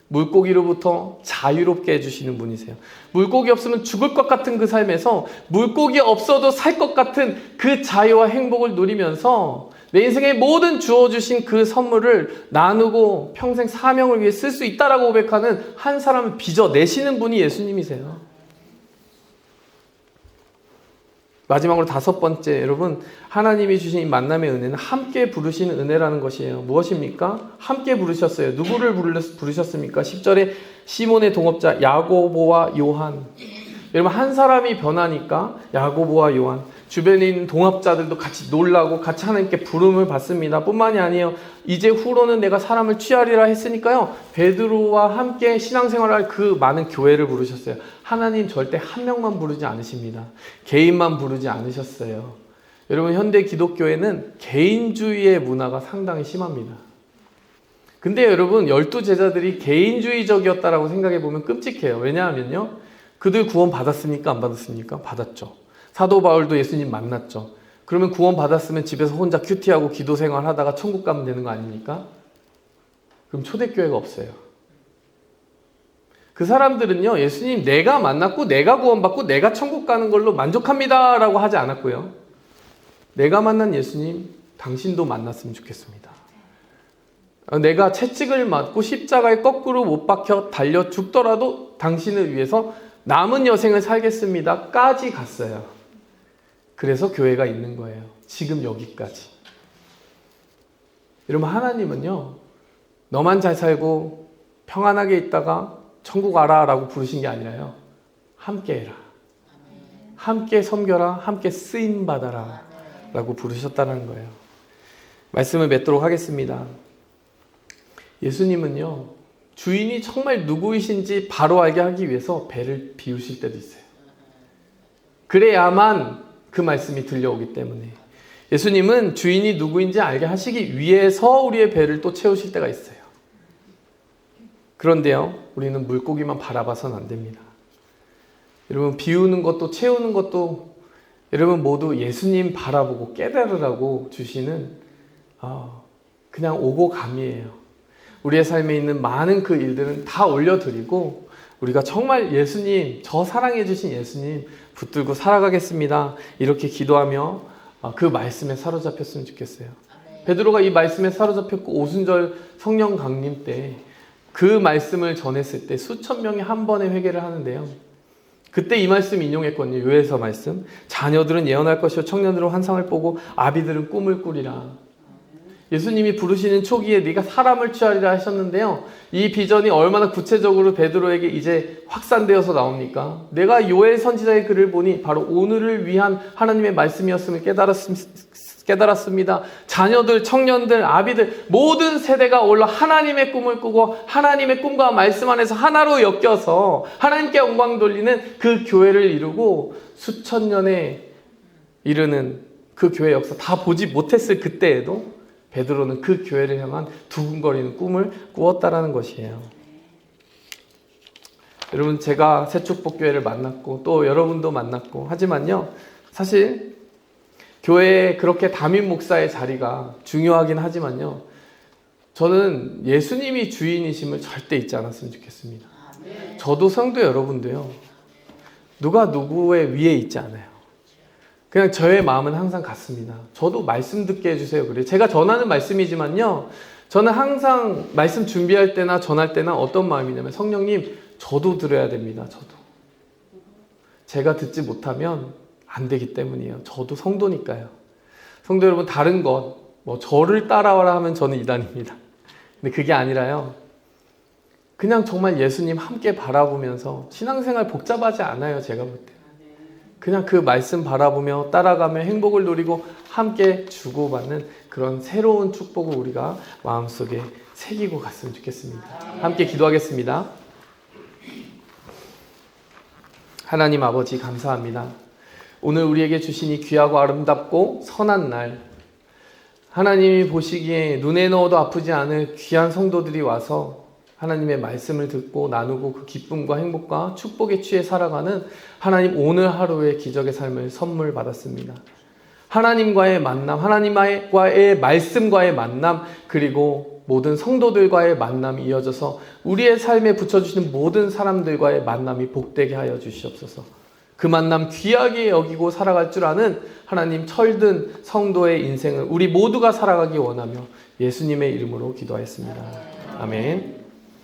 물고기로부터 자유롭게 해주시는 분이세요. 물고기 없으면 죽을 것 같은 그 삶에서 물고기 없어도 살 것 같은 그 자유와 행복을 누리면서 내 인생에 모든 주어주신 그 선물을 나누고 평생 사명을 위해 쓸 수 있다라고 고백하는 한 사람을 빚어내시는 분이 예수님이세요. 마지막으로 5번째, 여러분, 하나님이 주신 이 만남의 은혜는 함께 부르시는 은혜라는 것이에요. 무엇입니까? 함께 부르셨어요. 누구를 부르셨습니까? 10절에 시몬의 동업자 야고보와 요한. 여러분, 한 사람이 변하니까 야고보와 요한, 주변에 있는 동업자들도 같이 놀라고 같이 하나님께 부름을 받습니다. 뿐만이 아니에요. 이제 후로는 내가 사람을 취하리라 했으니까요, 베드로와 함께 신앙생활할 그 많은 교회를 부르셨어요. 하나님 절대 한 명만 부르지 않으십니다. 개인만 부르지 않으셨어요. 여러분, 현대 기독교에는 개인주의의 문화가 상당히 심합니다. 근데 여러분, 12제자들이 개인주의적이었다라고 생각해보면 끔찍해요. 왜냐하면요, 그들 구원 받았습니까? 안 받았습니까? 받았죠. 사도 바울도 예수님 만났죠. 그러면 구원 받았으면 집에서 혼자 큐티하고 기도 생활하다가 천국 가면 되는 거 아닙니까? 그럼 초대교회가 없어요. 그 사람들은요, 예수님 내가 만났고 내가 구원받고 내가 천국 가는 걸로 만족합니다 라고 하지 않았고요, 내가 만난 예수님 당신도 만났으면 좋겠습니다. 내가 채찍을 맞고 십자가에 거꾸로 못 박혀 달려 죽더라도 당신을 위해서 남은 여생을 살겠습니다 까지 갔어요. 그래서 교회가 있는 거예요. 지금 여기까지. 여러분, 하나님은요, 너만 잘 살고 평안하게 있다가 천국 와라 라고 부르신 게 아니라요, 함께 해라, 함께 섬겨라, 함께 쓰임받아라 라고 부르셨다는 거예요. 말씀을 맺도록 하겠습니다. 예수님은요, 주인이 정말 누구이신지 바로 알게 하기 위해서 배를 비우실 때도 있어요. 그래야만 그 말씀이 들려오기 때문에, 예수님은 주인이 누구인지 알게 하시기 위해서 우리의 배를 또 채우실 때가 있어요. 그런데요, 우리는 물고기만 바라봐서는 안 됩니다. 여러분, 비우는 것도 채우는 것도 여러분 모두 예수님 바라보고 깨달으라고 주시는 그냥 오고 감이에요. 우리의 삶에 있는 많은 그 일들은 다 올려드리고 우리가 정말 예수님, 저 사랑해 주신 예수님 붙들고 살아가겠습니다, 이렇게 기도하며 그 말씀에 사로잡혔으면 좋겠어요. 베드로가 이 말씀에 사로잡혔고 오순절 성령 강림 때 그 말씀을 전했을 때 수천 명이 한 번에 회개를 하는데요, 그때 이 말씀 인용했거든요. 요에서 말씀. 자녀들은 예언할 것이요 청년들은 환상을 보고 아비들은 꿈을 꾸리라. 예수님이 부르시는 초기에 네가 사람을 취하리라 하셨는데요, 이 비전이 얼마나 구체적으로 베드로에게 이제 확산되어서 나옵니까? 내가 요엘 선지자의 글을 보니 바로 오늘을 위한 하나님의 말씀이었음을 깨달았습니다. 자녀들, 청년들, 아비들 모든 세대가 올라 하나님의 꿈을 꾸고 하나님의 꿈과 말씀 안에서 하나로 엮여서 하나님께 영광 돌리는 그 교회를 이루고 수천 년에 이르는 그 교회 역사 다 보지 못했을 그때에도 베드로는 그 교회를 향한 두근거리는 꿈을 꾸었다라는 것이에요. 여러분, 제가 새축복교회를 만났고 또 여러분도 만났고 하지만요, 사실 교회에 그렇게 담임 목사의 자리가 중요하긴 하지만요, 저는 예수님이 주인이심을 절대 잊지 않았으면 좋겠습니다. 저도 성도 여러분도요, 누가 누구의 위에 있지 않아요. 그냥 저의 마음은 항상 같습니다. 저도 말씀 듣게 해주세요. 그래요. 제가 전하는 말씀이지만요, 저는 항상 말씀 준비할 때나 전할 때나 어떤 마음이냐면, 성령님, 저도 들어야 됩니다. 저도. 제가 듣지 못하면 안 되기 때문이에요. 저도 성도니까요. 성도 여러분, 다른 것, 저를 따라와라 하면 저는 이단입니다. 근데 그게 아니라요, 그냥 정말 예수님 함께 바라보면서, 신앙생활 복잡하지 않아요. 제가 볼 때. 그냥 그 말씀 바라보며 따라가며 행복을 누리고 함께 주고받는 그런 새로운 축복을 우리가 마음속에 새기고 갔으면 좋겠습니다. 함께 기도하겠습니다. 하나님 아버지, 감사합니다. 오늘 우리에게 주신 이 귀하고 아름답고 선한 날, 하나님이 보시기에 눈에 넣어도 아프지 않을 귀한 성도들이 와서 하나님의 말씀을 듣고 나누고 그 기쁨과 행복과 축복에 취해 살아가는 하나님 오늘 하루의 기적의 삶을 선물 받았습니다. 하나님과의 만남, 하나님과의 말씀과의 만남, 그리고 모든 성도들과의 만남이 이어져서 우리의 삶에 붙여주시는 모든 사람들과의 만남이 복되게 하여 주시옵소서. 그 만남 귀하게 여기고 살아갈 줄 아는 하나님 철든 성도의 인생을 우리 모두가 살아가기 원하며 예수님의 이름으로 기도하였습니다. 아멘.